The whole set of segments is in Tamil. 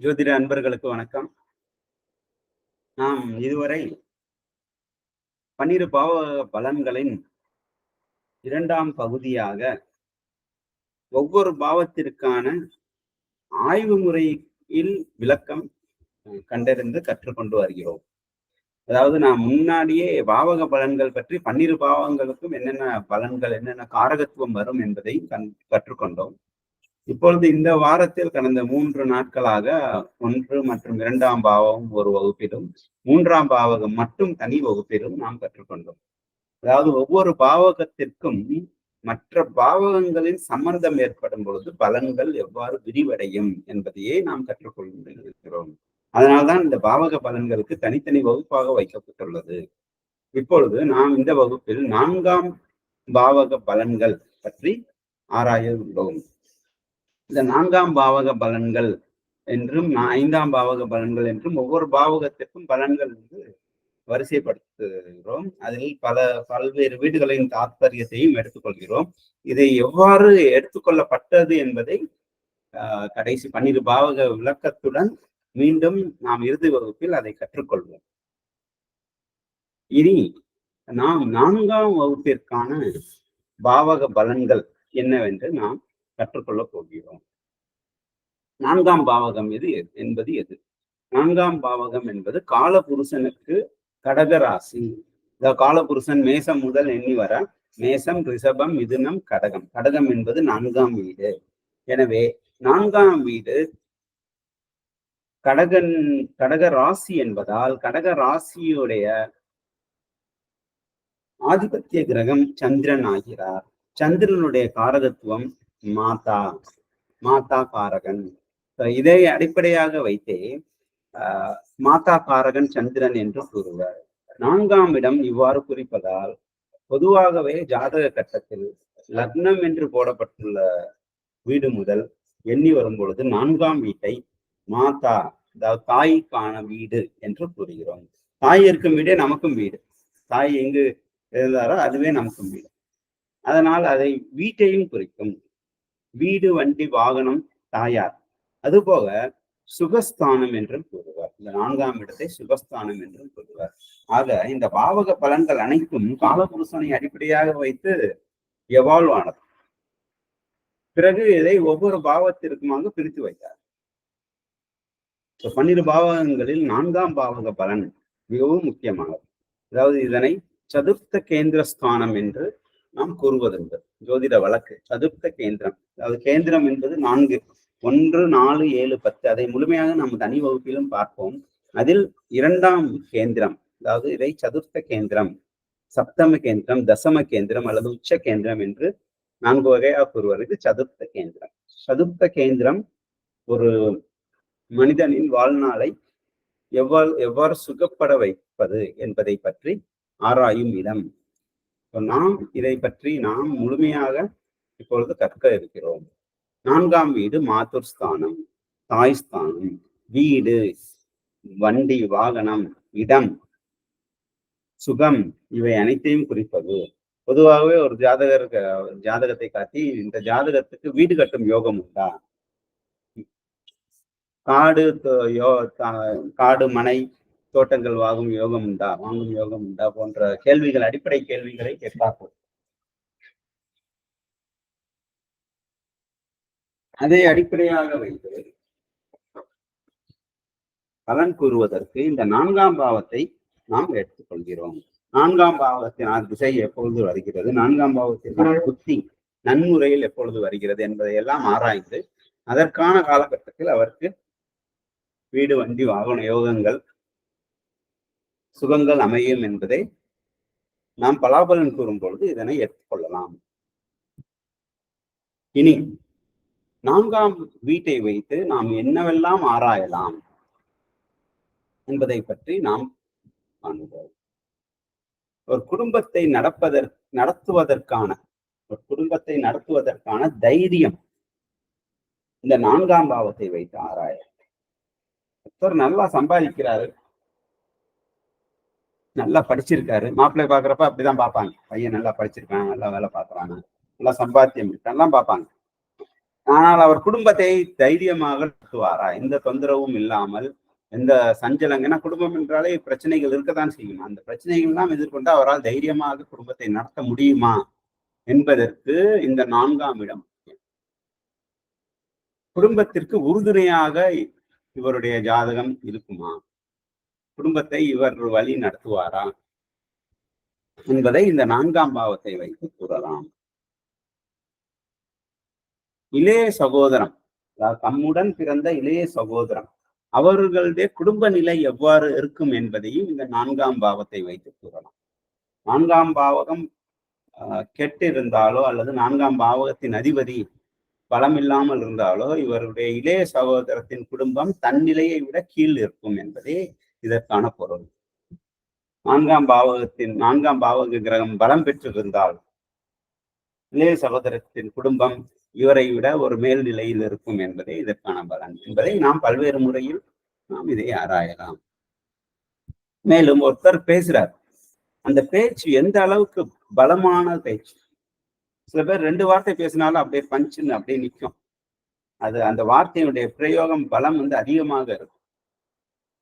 ஜோதிட அன்பர்களுக்கு வணக்கம். நாம் இதுவரை 12 பாவக பலன்களின் 2ஆம் பகுதியாக ஒவ்வொரு பாவத்திற்கான ஆய்வு முறையில் விளக்கம் கண்டறிந்து கற்றுக்கொண்டு வருகிறோம். அதாவது நாம் முன்னாடியே பாவக பலன்கள் பற்றி 12 பாவங்களுக்கும் என்னென்ன பலன்கள், என்னென்ன காரகத்துவம் வரும் என்பதை கற்றுக்கொண்டோம். இப்பொழுது இந்த வாரத்தில் கடந்த 3 நாட்களாக 1 மற்றும் 2ஆம் பாவம் ஒரு வகுப்பிலும், 3ஆம் பாவகம் மட்டும் தனி வகுப்பிலும் நாம் கற்றுக்கொண்டோம். அதாவது ஒவ்வொரு பாவகத்திற்கும் மற்ற பாவகங்களின் சம்பந்தம் ஏற்படும் பொழுது பலன்கள் எவ்வாறு விரிவடையும் என்பதையே நாம் கற்றுக்கொண்டிருக்கிறோம். அதனால்தான் இந்த பாவக பலன்களுக்கு தனித்தனி வகுப்பாக வைக்கப்பட்டுள்ளது. இப்பொழுது நாம் இந்த வகுப்பில் 4ஆம் பாவக பலன்கள் பற்றி ஆராய உள்ளோம். இந்த 4ஆம் பாவக பலன்கள் என்றும் 5ஆம் பாவக பலன்கள் என்றும் ஒவ்வொரு பாவகத்திற்கும் பலன்கள் வரிசைப்படுத்துகிறோம். அதில் பல்வேறு வீடுகளின் தாற்பயத்தையும் எடுத்துக்கொள்கிறோம். இதை எவ்வாறு எடுத்துக்கொள்ளப்பட்டது என்பதை கடைசி 12 பாவக விளக்கத்துடன் மீண்டும் நாம் இறுதி வகுப்பில் அதை கற்றுக்கொள்வோம். இனி நாம் 4ஆம் வகுப்பிற்கான பாவக பலன்கள் என்னவென்று நாம் கற்றுக்கொள்ளப் போகிறோம். 4ஆம் பாவகம் எது? 4ஆம் பாவகம் என்பது காலபுருஷனுக்கு கடக ராசி. காலபுருஷன் மேசம் முதல் எண்ணி வர மேசம், ரிஷபம், மிதுனம், கடகம். கடகம் என்பது 4ஆம் வீடு. எனவே 4ஆம் வீடு கடக ராசி என்பதால் கடக ராசியுடைய ஆதிபத்திய கிரகம் சந்திரன் ஆகிறார். சந்திரனுடைய காரகத்துவம் மாதா காரகன். இதை அடிப்படையாக வைத்தே மாதா காரகன் சந்திரன் என்று கூறுவார். 4ஆம் இடம் இவ்வாறு குறிப்பதால் பொதுவாகவே ஜாதக கட்டத்தில் லக்னம் என்று போடப்பட்டுள்ள வீடு முதல் எண்ணி வரும் பொழுது 4ஆம் வீட்டை மாதா, அதாவது தாய்க்கான வீடு என்று கூறுகிறோம். தாய் இருக்கும் வீடே நமக்கும் வீடு. தாய் எங்கு இருந்தாரோ அதுவே நமக்கும் வீடு. அதனால் அதை வீட்டையும் குறிக்கும். வீடு, வண்டி, வாகனம், தாயார். அதுபோக சுகஸ்தானம் என்றும் கூறுவார். இந்த 4ஆம் இடத்தை சுகஸ்தானம் என்றும் கூறுவார். ஆக இந்த பாவக பலன்கள் அனைத்தும் காலபுருஷனை அடிப்படையாக வைத்து எவால்வ் ஆனது. பிறகு இதை ஒவ்வொரு பாவத்திற்குமாக பிரித்து வைத்தார். 12 பாவகங்களில் 4ஆம் பாவக பலன் மிகவும் முக்கியமானது. அதாவது இதனை சதுர்த்த கேந்திர ஸ்தானம் என்று நாம் கூறுவதுண்டு. ஜோதிட வழக்கு சதுர்த்த கேந்திரம். அதாவது கேந்திரம் என்பது 4, 1, 4, 7, 10. அதை முழுமையாக நாம் தனி வகுப்பிலும் பார்ப்போம். அதில் 2ஆம் கேந்திரம், அதாவது இதை சதுர்த்த கேந்திரம், சப்தம கேந்திரம், தசம கேந்திரம் அல்லது உச்ச கேந்திரம் என்று 4 வகையாக கூறுவார். இது சதுர்த்த கேந்திரம். சதுர்த்த கேந்திரம் ஒரு மனிதனின் வாழ்நாளை எவ்வாறு சுகப்பட வைப்பது என்பதை பற்றி ஆராயும் இடம். நாம் இதை பற்றி நாம் முழுமையாக இப்பொழுது கற்க இருக்கிறோம். 4ஆம் வீடு மாதுர் ஸ்தானம், தாய் ஸ்தானம். வீடு, வண்டி, வாகனம், இடம், சுகம் இவை அனைத்தையும் குறிப்பது. பொதுவாகவே ஒரு ஜாதகத்தை காட்டி இந்த ஜாதகத்துக்கு வீடு கட்டும் யோகம் உண்டா, காடு மனை தோட்டங்கள் வாங்கும் யோகம் உண்டா போன்ற கேள்விகள், அடிப்படை கேள்விகளை கேட்பார்கள். அதை அடிப்படையாக வைத்து பலன் கூறுவதற்கு இந்த 4ஆம் பாவத்தை நாம் எடுத்துக்கொள்கிறோம். 4ஆம் பாவத்தின் திசை எப்பொழுது வருகிறது, 4ஆம் பாவத்திற்கான புத்தி நன்முறையில் எப்பொழுது வருகிறது என்பதை எல்லாம் ஆராய்ந்து அதற்கான காலகட்டத்தில் அவருக்கு வீடு, வண்டி, வாகன யோகங்கள், சுகங்கள் அமையும் என்பதை நாம் பலாபலன் கூறும் பொழுது இதனை ஏற்றுக்கொள்ளலாம். இனி 4ஆம் வீட்டை வைத்து நாம் என்னவெல்லாம் ஆராயலாம் என்பதை பற்றி நாம் காண்போம். ஒரு குடும்பத்தை நடத்துவதற்கான தைரியம் இந்த 4ஆம் பாவத்தை வைத்து ஆராய. நல்லா சம்பாதிக்கிறாரு, நல்லா படிச்சிருக்காரு, மாப்பிள்ளை பாக்குறப்ப அப்படிதான் பார்ப்பாங்க. பையன் நல்லா படிச்சிருக்காங்க, நல்லா வேலை பார்க்கறாங்க, நல்லா சம்பாத்தியம் இருக்கான்லாம் பார்ப்பாங்க. ஆனால் அவர் குடும்பத்தை தைரியமாக நடத்துவாரா? எந்த தொந்தரவும் இல்லாமல், எந்த சஞ்சலங்க ஏன்னா குடும்பம் என்றாலே பிரச்சனைகள் இருக்கத்தான் செய்யும். அந்த பிரச்சனைகள்லாம் எதிர்கொண்டு அவரால் தைரியமாக குடும்பத்தை நடத்த முடியுமா? என்பதற்கு இந்த 4ஆம் இடம். குடும்பத்திற்கு உறுதுணையாக இவருடைய ஜாதகம் இருக்குமா? குடும்பத்தை இவர் வழி நடத்துவாரா? என்பதை இந்த 4ஆம் பாவத்தை வைத்து கூறலாம். இளைய சகோதரம், அதாவது தம்முடன் பிறந்த இளைய சகோதரம், அவர்களுடைய குடும்ப நிலை எவ்வாறு இருக்கும் என்பதையும் இந்த 4ஆம் பாவத்தை வைத்து கூறலாம். 4ஆம் பாவகம் கெட்டு இருந்தாலோ அல்லது 4ஆம் பாவகத்தின் அதிபதி பலம் இல்லாமல் இருந்தாலோ இவருடைய இளைய சகோதரத்தின் குடும்பம் தன் நிலையை விட கீழ் இருக்கும் என்பதே இதற்கான பொருள். 4ஆம் பாவக கிரகம் பலம் பெற்றிருந்தால் இளைய சகோதரத்தின் குடும்பம் இவரை விட ஒரு மேல்நிலையில் இருக்கும் என்பதே இதற்கான பலன் என்பதை நாம் பல்வேறு முறையில் நாம் இதை ஆராயலாம். மேலும் ஒருத்தர் பேசுறார், அந்த பேச்சு எந்த அளவுக்கு பலமான பேச்சு. சில பேர் 2 வார்த்தை பேசினாலும் அப்படியே பஞ்சுன்னு அப்படியே நிற்கும். அது அந்த வார்த்தையினுடைய பிரயோகம் பலம் அதிகமாக இருக்கும்.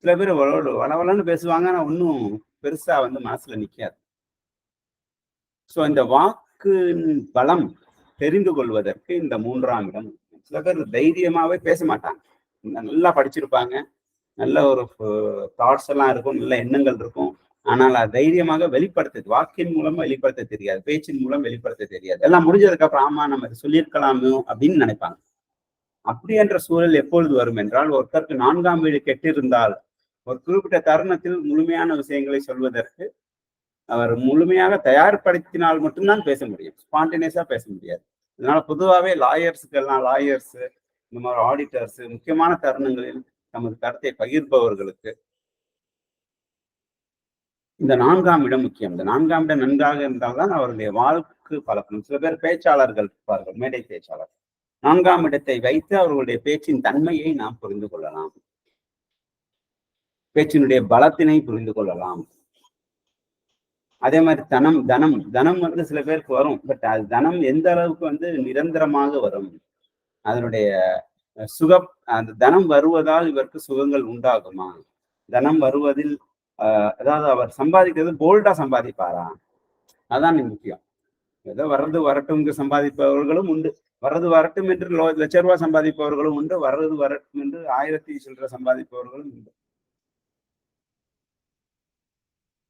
சில பேர் வளவளன்னு பேசுவாங்க, ஆனா ஒன்னும் பெருசா மனசுல நிக்காது. சோ இந்த வாக்கின் பலம் தெரிந்து கொள்வதற்கு இந்த 3ஆம் இடம். சில பேர் தைரியமாவே பேச மாட்டாங்க. நல்லா படிச்சிருப்பாங்க, நல்ல ஒரு தாட்ஸ் எல்லாம் இருக்கும், நல்ல எண்ணங்கள் இருக்கும். ஆனால் அது தைரியமாக வெளிப்படுத்த வாக்கின் மூலம் வெளிப்படுத்த தெரியாது, பேச்சின் மூலம் வெளிப்படுத்த தெரியாது. எல்லாம் முடிஞ்சதுக்கு அப்புறம் ஆமா நம்ம சொல்லியிருக்கலாமோ அப்படின்னு நினைப்பாங்க. அப்படி என்ற சூழல் எப்பொழுது வரும் என்றால், ஒருத்தருக்கு 4ஆம் வீடு கெட்டிருந்தால் ஒரு குறிப்பிட்ட தருணத்தில் முழுமையான விஷயங்களை சொல்வதற்கு அவர் முழுமையாக தயார்படுத்தினால் மட்டும்தான் பேச முடியும். ஸ்பான்டேனியஸா பேச முடியாது. அதனால பொதுவாகவே லாயர்ஸ், இந்த மாதிரி ஆடிட்டர்ஸ், முக்கியமான தருணங்களில் தமது கருத்தை பகிர்பவர்களுக்கு இந்த 4ஆம் இடம் முக்கியம். இந்த 4ஆம் இடம் நன்றாக இருந்தால்தான் அவருடைய வாழ்க்கை பழக்கம். சில பேர் பேச்சாளர்கள் இருப்பார்கள், மேடை பேச்சாளர். 4ஆம் இடத்தை வைத்து அவர்களுடைய பேச்சின் தன்மையை நாம் புரிந்து கொள்ளலாம், பேச்சினுடைய பலத்தினை புரிந்து கொள்ளலாம். அதே மாதிரி தனம் சில பேருக்கு வரும். பட் அது தனம் எந்த அளவுக்கு நிரந்தரமாக வரும், அதனுடைய சுகம், அந்த தனம் வருவதால் இவருக்கு சுகங்கள் உண்டாகுமா, தனம் வருவதில் அதாவது அவர் சம்பாதிக்கிறது போல்டா சம்பாதிப்பாரா, அதான் முக்கியம். ஏதோ வர்றது வரட்டும் சம்பாதிப்பவர்களும் உண்டு, வர்றது வரட்டும் என்று லட்ச ரூபாய் சம்பாதிப்பவர்களும் உண்டு, வர்றது வரட்டும் என்று 1000 சில்லறை சம்பாதிப்பவர்களும் உண்டு.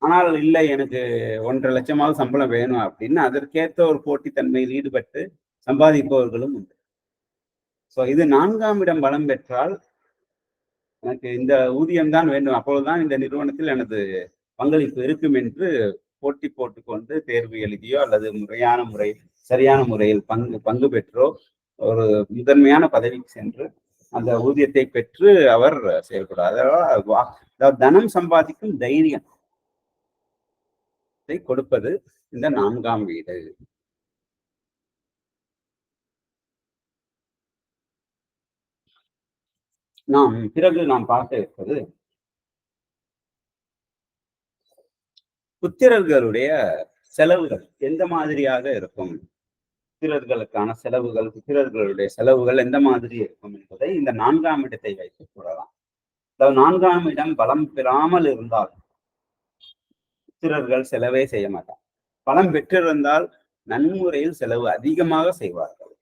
ஆனால் இல்லை எனக்கு 1.5 லட்சமாவது சம்பளம் வேணும் அப்படின்னு அதற்கேற்ற ஒரு போட்டித்தன்மையில் ஈடுபட்டு சம்பாதிப்பவர்களும் உண்டு. ஸோ இது 4ஆம் இடம் பலம் பெற்றால் எனக்கு இந்த ஊதியம் தான் வேண்டும், அப்பொழுதுதான் இந்த நிறுவனத்தில் எனது பங்களிப்பு இருக்கும் என்று போட்டி போட்டுக்கொண்டு தேர்வு எழுதியோ அல்லது சரியான முறையில் பங்கு பெற்றோ ஒரு முதன்மையான பதவிக்கு சென்று அந்த ஊதியத்தை பெற்று அவர் செயல்படார். அதாவது தனம் சம்பாதிக்கும் தைரியம் கொடுப்பது இந்த 4ஆம் வீடு. பிறகு நாம் பார்க்க இருப்பது புத்திரர்களுடைய செலவுகள் எந்த மாதிரியாக இருக்கும், புத்திரர்களுக்கான செலவுகள், புத்திரர்களுடைய செலவுகள் எந்த மாதிரி இருக்கும் என்பதை இந்த 4ஆம் இடத்தை வைத்து கூறலாம். அதாவது 4ஆம் இடம் பலம் பெறாமல் இருந்தால் புத்திரர்கள் செலவே செய்ய மாட்டார். பலம் பெற்றிருந்தால் நன்முறையில் செலவு அதிகமாக செய்வார்கள்.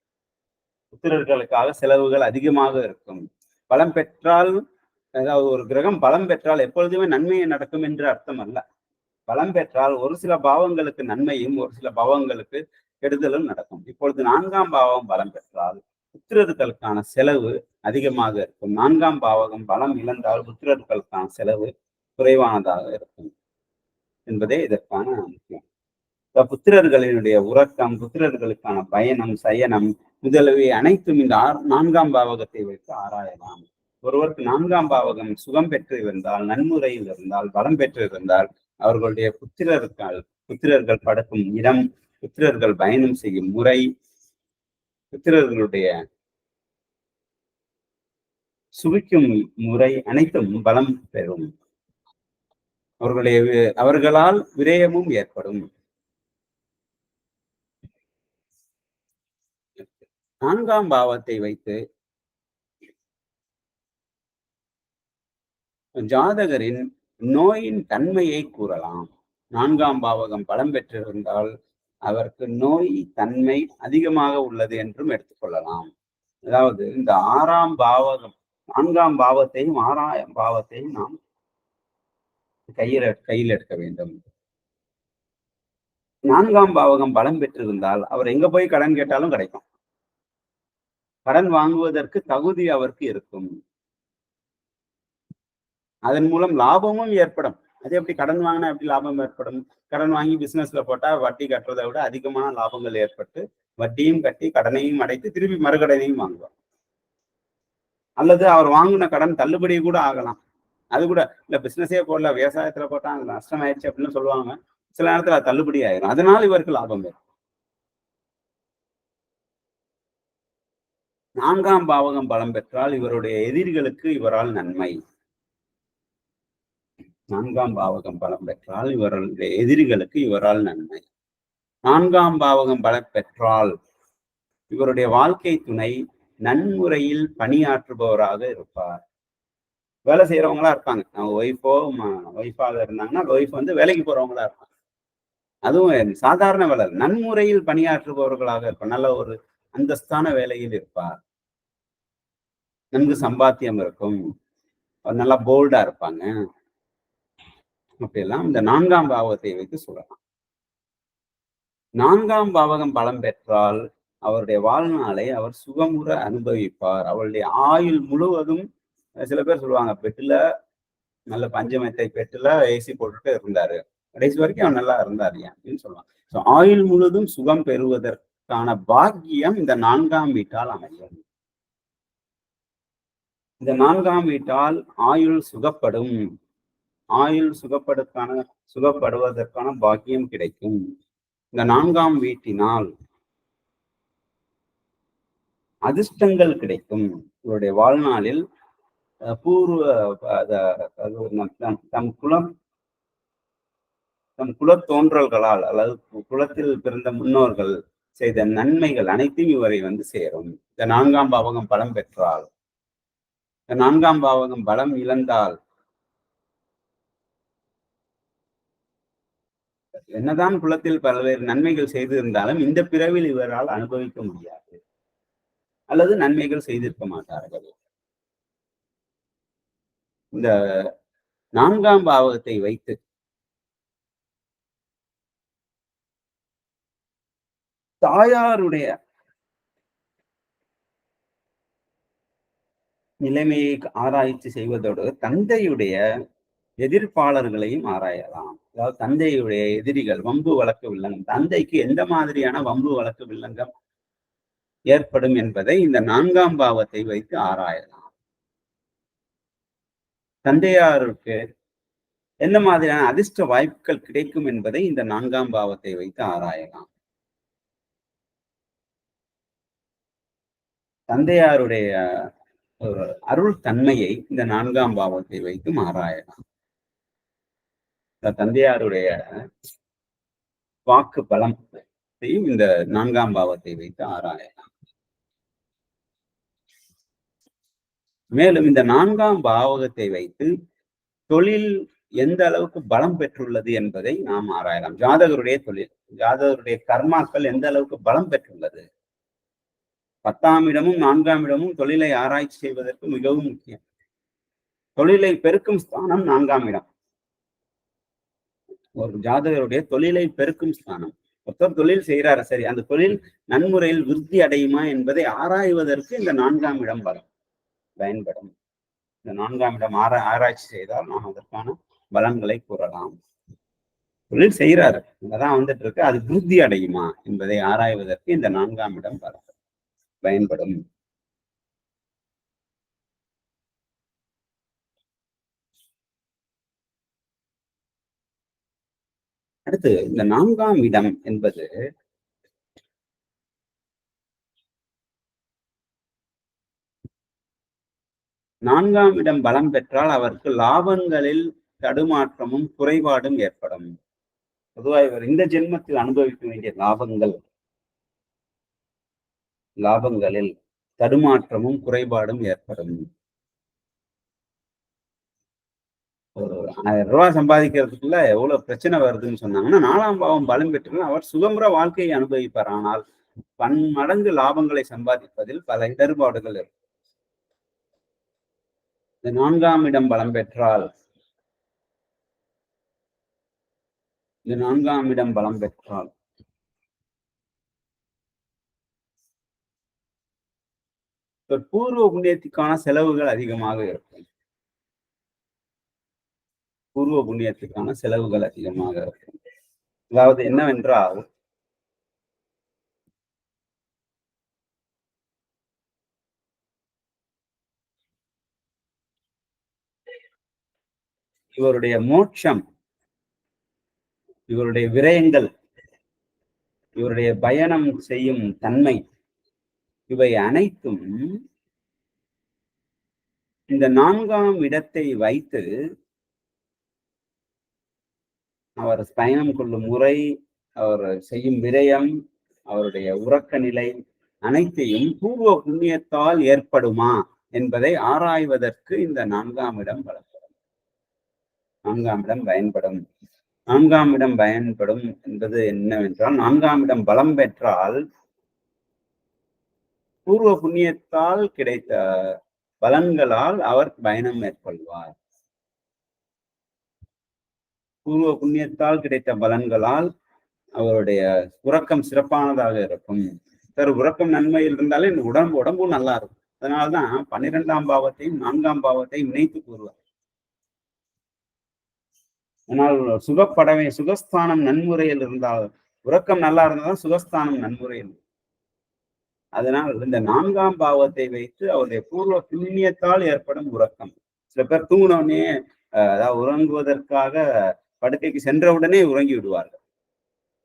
புத்திரர்களுக்காக செலவுகள் அதிகமாக இருக்கும். பலம் பெற்றால், அதாவது ஒரு கிரகம் பலம் பெற்றால் எப்பொழுதுமே நன்மையை நடக்கும் என்று அர்த்தம் அல்ல. பலம் பெற்றால் ஒரு சில பாவங்களுக்கு நன்மையும் ஒரு சில பாவங்களுக்கு கெடுதலும் நடக்கும். இப்பொழுது 4ஆம் பாவம் பலம் பெற்றால் புத்திரர்களுக்கான செலவு அதிகமாக இருக்கும். 4ஆம் பாவகம் பலம் இழந்தால் புத்திரர்களுக்கான செலவு குறைவானதாக இருக்கும் என்பதே இதற்கான முக்கியம். புத்திரர்களினுடைய உறக்கம், புத்திரர்களுக்கான பயணம், சயனம் முதலவை அனைத்தும் இந்த 4ஆம் பாவகத்தை வைத்து ஆராயலாம். ஒருவருக்கு 4ஆம் பாவகம் சுகம் பெற்று இருந்தால், நன்முறையில் இருந்தால், பலம் பெற்று இருந்தால் அவர்களுடைய புத்திரர்கள் படுக்கும் இடம், புத்திரர்கள் பயணம் செய்யும் முறை, புத்திரர்களுடைய சுவிக்கும் முறை அனைத்தும் பலம் பெறும். அவர்களால் விரயமும் ஏற்படும். 4ஆம் பாவத்தை வைத்து ஜாதகரின் நோயின் தன்மையை கூறலாம். 4ஆம் பாவகம் பலம் பெற்றிருந்தால் அவருக்கு நோய் தன்மை அதிகமாக உள்ளது என்றும் எடுத்துக்கொள்ளலாம். அதாவது இந்த 6ஆம் பாவகம் 4ஆம் பாவத்தையும் 6ஆம் பாவத்தையும் நாம் கையில் எடுக்க வேண்டும். 4ஆம் பாவகம் பலம் பெற்றிருந்தால் அவர் எங்க போய் கடன் கேட்டாலும் கிடைக்கும். கடன் வாங்குவதற்கு தகுதி அவருக்கு இருக்கும். அதன் மூலம் லாபமும் ஏற்படும். அது எப்படி கடன் வாங்கினா எப்படி லாபம் ஏற்படும்? கடன் வாங்கி பிசினஸ்ல போட்டா வட்டி கட்டுறதை விட அதிகமான லாபங்கள் ஏற்பட்டு, வட்டியும் கட்டி, கடனையும் அடைத்து, திருப்பி மறுகடனையும் வாங்குவார். அல்லது அவர் வாங்கின கடன் தள்ளுபடி கூட ஆகலாம். அது கூட இல்ல பிசினஸே போடல, விவசாயத்துல போட்டா நஷ்டம் ஆயிடுச்சு அப்படின்னு சொல்லுவாங்க. சில நேரத்துல தள்ளுபடி ஆயிரும். அதனால இவருக்கு லாபம் வரும். 4ஆம் பாவகம் பலம் பெற்றால் இவருடைய எதிரிகளுக்கு இவரால் நன்மை. 4ஆம் பாவகம் பலம் பெற்றால் இவருடைய எதிரிகளுக்கு இவரால் நன்மை. 4ஆம் பாவகம் பலம் பெற்றால் இவருடைய வாழ்க்கை துணை நன்முறையில் பணியாற்றுபவராக இருப்பார். வேலை செய்யறவங்களா இருப்பாங்க. ஒய்ஃபாக இருந்தாங்கன்னா ஒய்ஃப் வந்து வேலைக்கு போறவங்களா இருப்பாங்க. அதுவும் சாதாரண வேலை நன்முறையில் பணியாற்றுபவர்களாக இருப்பார். நல்ல ஒரு அந்தஸ்தான வேலையில் இருப்பார். நன்கு சம்பாத்தியம் இருக்கும். நல்லா போல்டா இருப்பாங்க. அப்படியெல்லாம் இந்த 4ஆம் பாவத்தை வைத்து சொல்லலாம். 4ஆம் பாவகம் பலம் பெற்றால் அவருடைய வாழ்நாளை அவர் சுகமுற அனுபவிப்பார். அவருடைய ஆயுள் முழுவதும் சில பேர் சொல்லுவாங்க பெட்டுல நல்ல பஞ்சமெத்தை பெட்டுல ஏசி போட்டுட்டு இருந்தாரு. கடைசி வரைக்கும் அவர் நல்லா இருந்தாரு அப்படின்னு சொல்லுவாங்க. ஆயுள் முழுவதும் சுகம் பெறுவதற்கான பாக்கியம் இந்த 4ஆம் வீட்டால் அமையும். இந்த 4ஆம் வீட்டால் ஆயுள் சுகப்படும். ஆயுள் சுகப்படுவதற்கான பாக்கியம் கிடைக்கும். இந்த 4ஆம் வீட்டினால் அதிர்ஷ்டங்கள் கிடைக்கும். இவருடைய வாழ்நாளில் பூர்வ தம் குலத்தோன்றல்களால் அல்லது குலத்தில் பிறந்த முன்னோர்கள் செய்த நன்மைகள் அனைத்தும் இவரை வந்து சேரும். இந்த 4ஆம் பாவகம் பலம் பெற்றால், இந்த 4ஆம் பாவகம் பலம் இழந்தால் என்னதான் குலத்தில் பல்வேறு நன்மைகள் செய்திருந்தாலும் இந்த பிறவில் இவரால் அனுபவிக்க முடியாது அல்லது நன்மைகள் செய்திருக்க மாட்டார்கள். இந்த 4ஆம் பாவகத்தை வைத்து தாயாருடைய நிலைமையை ஆராய்ச்சி செய்வதோடு தந்தையுடைய எதிர்ப்பாளர்களையும் ஆராயலாம். அதாவது தந்தையுடைய எதிரிகள் வம்பு வழக்கு வில்லங்கம், தந்தைக்கு எந்த மாதிரியான வம்பு வழக்கு வில்லங்கம் ஏற்படும் என்பதை இந்த 4ஆம் பாவத்தை வைத்து ஆராயலாம். தந்தையாருக்கு என்ன மாதிரியான அதிர்ஷ்ட வாய்ப்புகள் கிடைக்கும் என்பதை இந்த 4ஆம் பாவத்தை வைத்து ஆராயலாம். தந்தையாருடைய அருள் தன்மையை இந்த 4ஆம் பாவத்தை வைத்து ஆராயலாம். தந்தையாருடைய வாக்கு பலம் இந்த 4ஆம் பாவத்தை வைத்து ஆராயலாம். மேலும் இந்த 4ஆம் பாவகத்தை வைத்து தொழில் எந்த அளவுக்கு பலம் பெற்றுள்ளது என்பதை நாம் ஆராயலாம். ஜாதகருடைய தொழில், ஜாதகருடைய கர்மாக்கள் எந்த அளவுக்கு பலம் பெற்றுள்ளது. 10ஆம் இடமும் 4ஆம் இடமும் தொழிலை ஆராய்ச்சி செய்வதற்கு மிகவும் முக்கியம். தொழிலை பெருக்கும் ஸ்தானம் 4ஆம் இடம். ஒரு ஜாதகருடைய தொழிலை பெருக்கும் ஸ்தானம். ஒருத்தர் தொழில் செய்யறாரு, சரி அந்த தொழில் நன்முறையில் விருத்தி அடையுமா என்பதை ஆராய்வதற்கு இந்த 4ஆம் இடம் பயன்படும். இந்த 4ஆம் இடம் ஆராய்ச்சி செய்தால் நாம் அதற்கான பலன்களை கூறலாம். தொழில் செய்யறாரு, அதான் வந்துட்டு இருக்கு, அது விருத்தி அடையுமா என்பதை ஆராய்வதற்கு இந்த 4ஆம் இடம் பயன்படும். அடுத்து இந்த 4ஆம் இடம் என்பது நான்காம் இடம் பலம் பெற்றால் அவருக்கு லாபங்களில் தடுமாற்றமும் குறைபாடும் ஏற்படும். பொதுவாக இவர் இந்த ஜென்மத்தில் அனுபவிக்க வேண்டிய லாபங்களில் தடுமாற்றமும் குறைபாடும் ஏற்படும். ரூ. 1000 சம்பாதிக்கிறதுக்குள்ள எவ்வளவு பிரச்சனை வருதுன்னு சொன்னாங்கன்னா, 4ஆம் பாவம் பலம் பெற்று அவர் சுதந்திர வாழ்க்கையை அனுபவிப்பார். ஆனால் பன்மடங்கு லாபங்களை சம்பாதிப்பதில் பல இடர்பாடுகள் இருக்கும். இந்த 4ஆம் இடம் பலம் பெற்றால் இந்த 4ஆம் இடம் பலம் பெற்றால் பூர்வ புண்ணியத்துக்கான செலவுகள் அதிகமாக இருக்கும். பூர்வ புண்ணியத்துக்கான செலவுகள் அதிகமாக இருக்கும். அதாவது என்னவென்றால், இவருடைய மோட்சம், இவருடைய விரயங்கள், இவருடைய பயணம் செய்யும் தன்மை, இவை அனைத்தும் இந்த 4ஆம் இடத்தை வைத்து அவர் பயணம் கொள்ளும் முறை, அவர் செய்யும் விரயம், அவருடைய உறக்க நிலை அனைத்தையும் பூர்வ புண்ணியத்தால் ஏற்படுமா என்பதை ஆராய்வதற்கு இந்த 4ஆம் இடம் பலப்படும். 4ஆம் இடம் பயன்படும். 4ஆம் இடம் பயன்படும் என்பது என்னவென்றால், 4ஆம் இடம் பலம் பெற்றால் பூர்வ புண்ணியத்தால் கிடைத்த பலன்களால் அவர் பயணம் மேற்கொள்வார். பூர்வ புண்ணியத்தால் கிடைத்த பலன்களால் அவருடைய உறக்கம் சிறப்பானதாக இருக்கும். உறக்கம் நன்மையில் இருந்தாலே இந்த உடம்பும் நல்லா இருக்கும். அதனால்தான் 12ஆம் பாவத்தையும் 4ஆம் பாவத்தையும் இணைத்து கூறுவார். ஆனால் சுகஸ்தானம் நன்முறையில் இருந்தால், உறக்கம் நல்லா இருந்தால்தான் சுகஸ்தானம் நன்முறையில். அதனால் இந்த 4ஆம் பாவத்தை வைத்து அவருடைய பூர்வ புண்ணியத்தால் ஏற்படும் உறக்கம். சில பேர் தூங்கினவுடனே அதாவது உறங்குவதற்காக படுக்கைக்கு சென்றவுடனே உறங்கி விடுவார்கள்.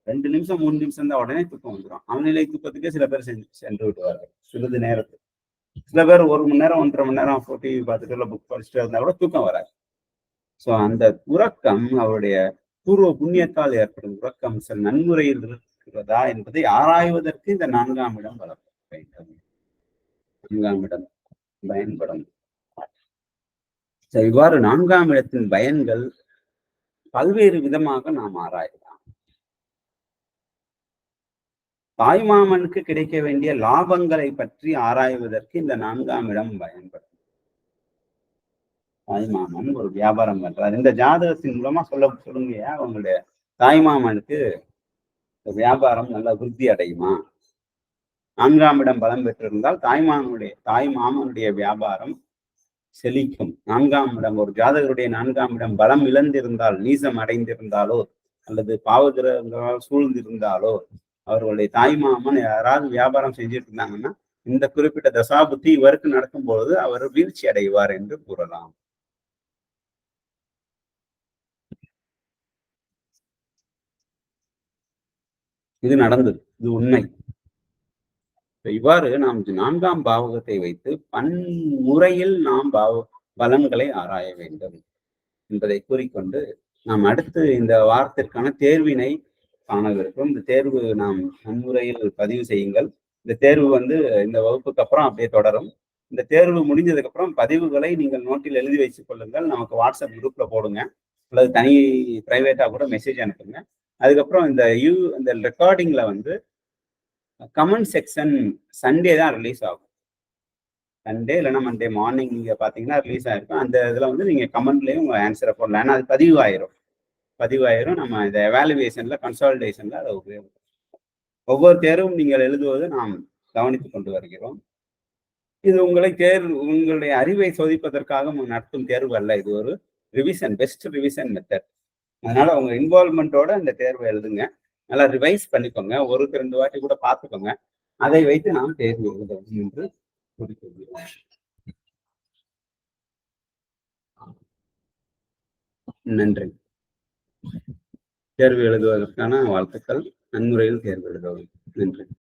2 நிமிஷம் 3 நிமிஷம் தான் உடனே தூக்கம் வந்துடும். அவநிலை தூக்கத்துக்கே சில பேர் சென்று விடுவார்கள் சிறிது நேரத்துக்கு. சில பேர் 1 மணி நேரம் 1.5 மணி நேரம் டிவி பார்த்துட்டு இல்லை புக் படிச்சுட்டு இருந்தா கூட தூக்கம் வராது. ஸோ அந்த உறக்கம் அவருடைய பூர்வ புண்ணியத்தால் ஏற்படும் உறக்கம் சில நன்முறையில் இருக்கிறதா என்பதை ஆராய்வதற்கு இந்த 4ஆம் இடம் வளர்க்க வேண்டும். 4ஆம் இடம் பயன்படும். இவ்வாறு 4ஆம் இடத்தின் பயன்கள் பல்வேறு விதமாக நாம் ஆராயலாம். தாய்மாமனுக்கு கிடைக்க வேண்டிய லாபங்களை பற்றி ஆராய்வதற்கு இந்த 4ஆம் இடம் பயன்படும். தாய்மாமன் ஒரு வியாபாரம் பண்றாரு. இந்த ஜாதகத்தின் மூலமா சொல்லுங்க, அவங்களுடைய தாய்மாமனுக்கு வியாபாரம் நல்ல விருத்தி அடையுமா? 4ஆம் இடம் பலம் பெற்றிருந்தால் தாய்மாமனுடைய வியாபாரம் செழிக்கும். 4ஆம் இடம் ஒரு ஜாதகருடைய 4ஆம் இடம் பலம் இழந்திருந்தால், நீசம் அடைந்திருந்தாலோ அல்லது பாவகிரகங்களால் சூழ்ந்திருந்தாலோ, அவர்களுடைய தாய்மாமன் யாராவது வியாபாரம் செஞ்சுட்டு இருந்தாங்கன்னா இந்த குறிப்பிட்ட தசாபுத்தி இவருக்கு நடக்கும் பொழுது அவர் வீழ்ச்சி அடைவார் என்று கூறலாம். இது நடந்தது, இது உண்மை. இவ்வாறு நாம் 4ஆம் பாவகத்தை வைத்து பன்முறையில் நாம் பலன்களை ஆராய வேண்டும் என்பதை கூறிக்கொண்டு நாம் அடுத்து இந்த வாரத்திற்கான தேர்வினை காணவிருக்கும். இந்த தேர்வு நாம் நன்முறையில் பதிவு செய்யுங்கள். இந்த தேர்வு இந்த வகுப்புக்கு அப்புறம் அப்படியே தொடரும். இந்த தேர்வு முடிஞ்சதுக்கு அப்புறம் பதிவுகளை நீங்கள் நோட்டில் எழுதி வைத்துக் கொள்ளுங்கள். நமக்கு வாட்ஸ்அப் குரூப்ல போடுங்க, அல்லது தனி பிரைவேட்டா கூட மெசேஜ் அனுப்புங்க. அதுக்கப்புறம் இந்த ரெக்கார்டிங்ல கமெண்ட் செக்ஷன் சண்டே தான் ரிலீஸ் ஆகும். சண்டே இல்லைன்னா மண்டே மார்னிங் நீங்க பாத்தீங்கன்னா ரிலீஸ் ஆயிருக்கும். அந்த இதுல நீங்க கமெண்ட்லயும் உங்க ஆன்சரை போடலாம். ஏன்னா அது பதிவாயிரும். நம்ம இந்த எவாலுவேஷன்ல கன்சால்டேஷன்ல அதை உபயோகம். ஒவ்வொரு தேர்வும் நீங்கள் எழுதுவது நாம் கவனித்துக் கொண்டு வருகிறோம். இது உங்களுடைய அறிவை சோதிப்பதற்காக நடத்தும் தேர்வு அல்ல. இது ஒரு ரிவிஷன், பெஸ்ட் ரிவிஷன் மெத்தட். அதனால உங்க இன்வால்மெண்டோட இந்த தேர்வை எழுதுங்க. நல்லா ரிவைஸ் பண்ணிக்கோங்க. 1-2 வாட்டி கூட பார்த்துக்கோங்க. அதை வைத்து நாம் தேர்வு எழுதுவோம் என்று குறிப்பிடுகிறோம். நன்றி. தேர்வு எழுதுவதற்கான வாழ்த்துக்கள். நன்முறையில் தேர்வு எழுதவும். நன்றி.